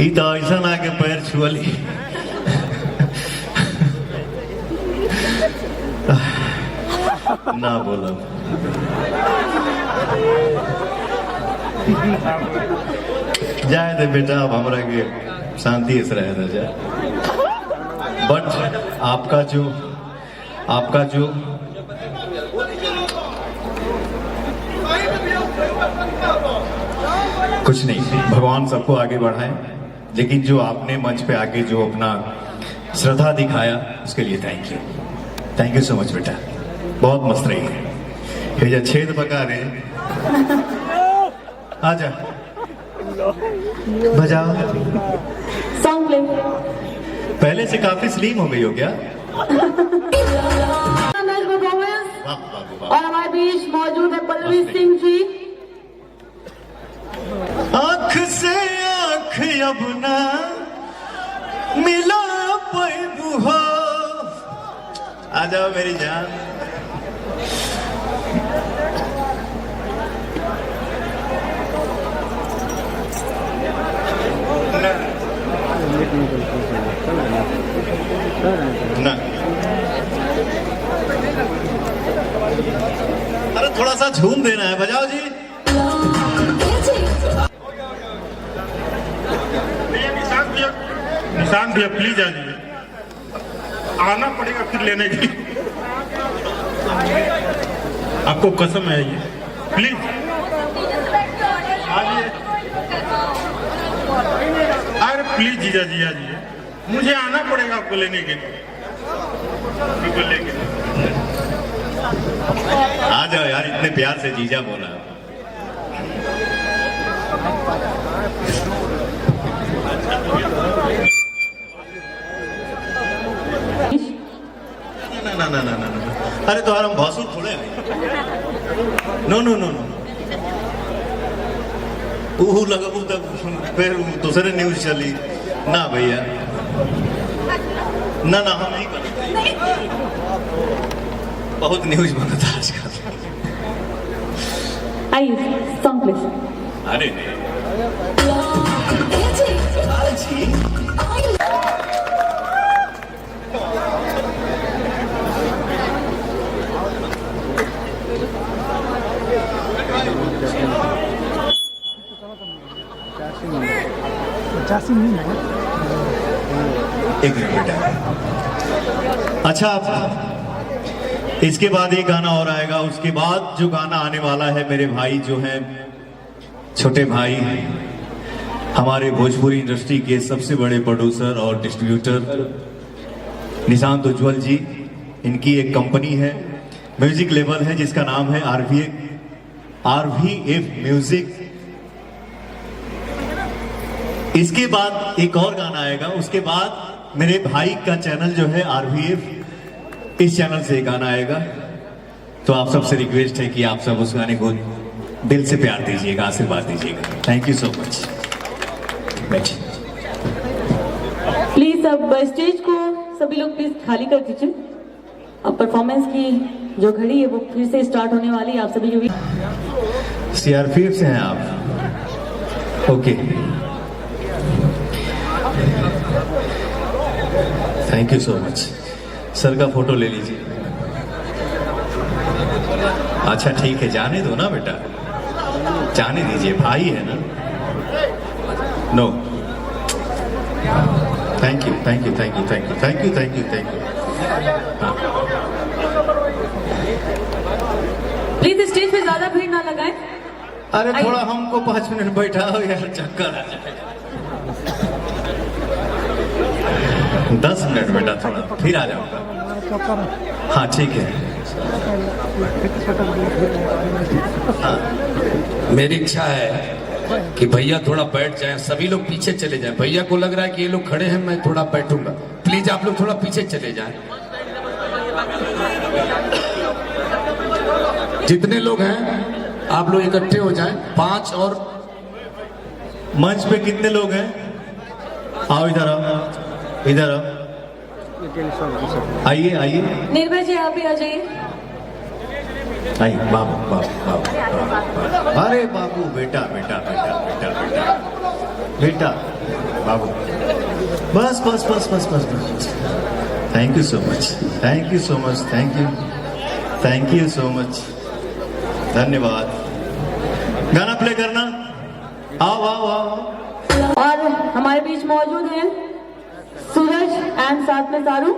ई तो ऐसा ना के पैर छुअली। ना बोलो जाए दे बेटा, अब हमरा के शांति से रहे था जा। बट आपका जो कुछ नहीं, भगवान सबको आगे बढ़ाए, लेकिन जो आपने मंच पे आके जो अपना श्रद्धा दिखाया उसके लिए थैंक यू सो मच बेटा, बहुत मस्त रही है। ये जो छेद पका रहे आजा बजाओ। Song play. पहले से काफी स्लिम हो गई हो क्या? और हमारे बीच मौजूद है पल्लवी सिंह जी। आँख से आँख अब ना मिला पैबू हो। आ जाओ मेरी जान। ना अरे थोड़ा सा झूम देना है, बजाओ जी। निशान भैया प्लीज आ जाइए, आना पड़ेगा फिर लेने के लिए, आपको कसम है ये, प्लीज अरे प्लीज जीजा जी आ जाइए, मुझे आना पड़ेगा आपको लेने के लिए, बिल्कुल लेके आ जाओ यार, इतने प्यार से जीजा बोला। ना अरे तो हम भासुर थोड़े। नो लगबू तब फिर दूसरे न्यूज चली ना भैया, ना हम नहीं करते, बहुत न्यूज बनता आजकल। आइए सॉन्ग प्ले। अरे एक मिनट बेटा। अच्छा, इसके बाद एक गाना और आएगा, उसके बाद जो गाना आने वाला है, मेरे भाई जो हैं, छोटे भाई, हमारे भोजपुरी इंडस्ट्री के सबसे बड़े प्रोड्यूसर और डिस्ट्रीब्यूटर निशांत उज्ज्वल जी, इनकी एक कंपनी है, म्यूजिक लेबल है जिसका नाम है RVF म्यूजिक। इसके बाद एक और गाना आएगा, उसके बाद मेरे भाई का चैनल जो है RVF, इस चैनल से एक गाना आएगा। तो आप सबसे रिक्वेस्ट है कि आप सब उस गाने को दिल से प्यार दीजिएगा, आशीर्वाद दीजिएगा। Thank you so much. Please अब स्टेज को सभी लोग प्लीज खाली कर दीजिए। अब परफॉर्मेंस की जो घड़ी है वो फिर से स्टार्ट होने वाली है। आप सभी जो भी CRPF से हैं आप? Okay, thank you so much. Sir का फोटो ले लीजिए। अच्छा ठीक है, जाने दो ना बेटा, जाने दीजिए, भाई है ना। No, thank you. Please stage पे ज्यादा भीड़ ना लगाएं। अरे थोड़ा हमको 5 मिनट बैठाओ यार, चक्कर आ जाएगा। 10 मिनट बेटा, थोड़ा फिर आ जाऊंगा। हाँ ठीक है। हाँ, मेरी इच्छा है कि भैया थोड़ा बैठ जाएं, सभी लोग पीछे चले जाएं। भैया को लग रहा है कि ये लोग खड़े हैं, मैं थोड़ा बैठूंगा। प्लीज आप लोग थोड़ा पीछे चले जाएं। जितने लोग हैं आप लोग इकट्ठे हो जाएं। 5 और मंच पे कितने लोग हैं? आओ इधर आओ, इधर आओ, आइए। निर्भय जी आप भी आ जाइए। आइए बाबू। अरे बाबू, बेटा। बेटा बाबू बस बस बस बस बस बस thank you so much, thank you so much, thank you so much, धन्यवाद। गाना प्ले करना, आओ आओ आओ। और हमारे बीच मौजूद हैं सूरज एंड साथ में सारू,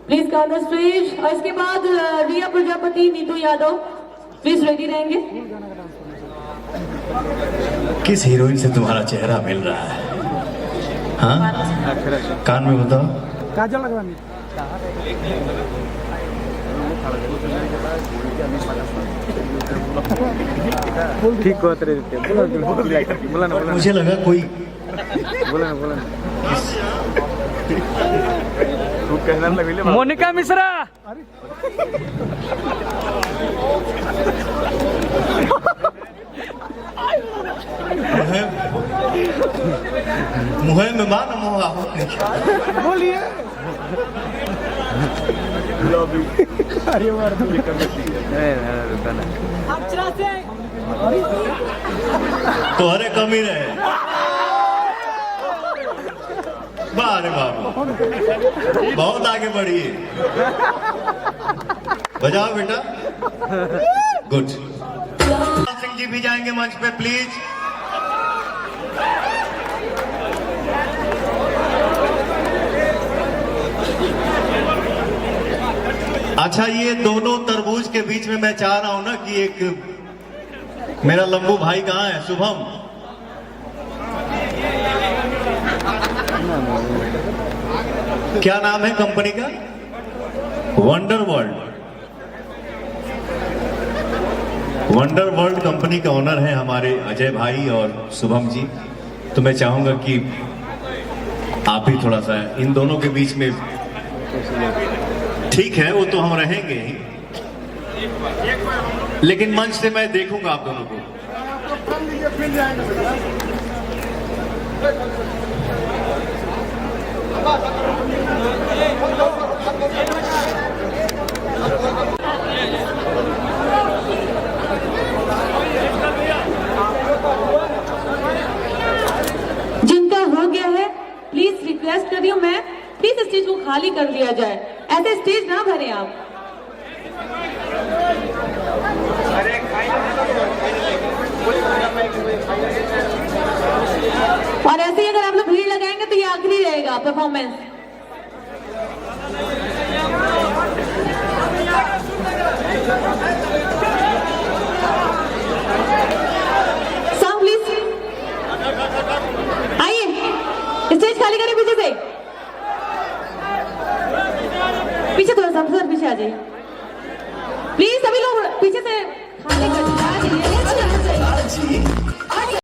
प्लीज कम द स्टेज। और इसके बाद रिया प्रजापति, नीतू यादव, प्लीज रेडी रहेंगे। किस हीरोइन से तुम्हारा चेहरा मिल रहा है? हाँ, कान में बताओ। काजल लगवानी ठीक को तेरे बोला ना मुझे लगा कोई बोला मोनिका मिश्रा मुहे में मान मोहा बोलिए तो अरे कमी रहे। बारे बाबू बहुत आगे बढ़िए, बजाओ बेटा, गुड। सिंह जी भी जाएंगे मंच पे प्लीज। अच्छा, ये दोनों तरबूज के बीच में मैं चाह रहा हूं ना कि एक मेरा लंबू भाई कहाँ है, शुभम। क्या नाम है कंपनी का? Wonder world. Wonder world company का ओनर है हमारे अजय भाई और शुभम जी। तो मैं चाहूंगा कि आप भी थोड़ा सा इन दोनों के बीच में, ठीक है वो तो हम रहेंगे ही, लेकिन मंच से मैं देखूंगा आप दोनों को। जिनका हो गया है, प्लीज रिक्वेस्ट कर रही हूँ मैं, प्लीज स्टेज को खाली कर दिया जाए, ऐसे स्टेज ना भरे आप। और ऐसे ही अगर आप लोग भीड़ लगाएंगे तो ये आखिरी रहेगा परफॉर्मेंस। सॉन्ग प्लीज, आइए स्टेज खाली करें पीछे से, पीछे थोड़ा सा पीछे आ जाइए प्लीज, सभी लोग पीछे से खाली कर।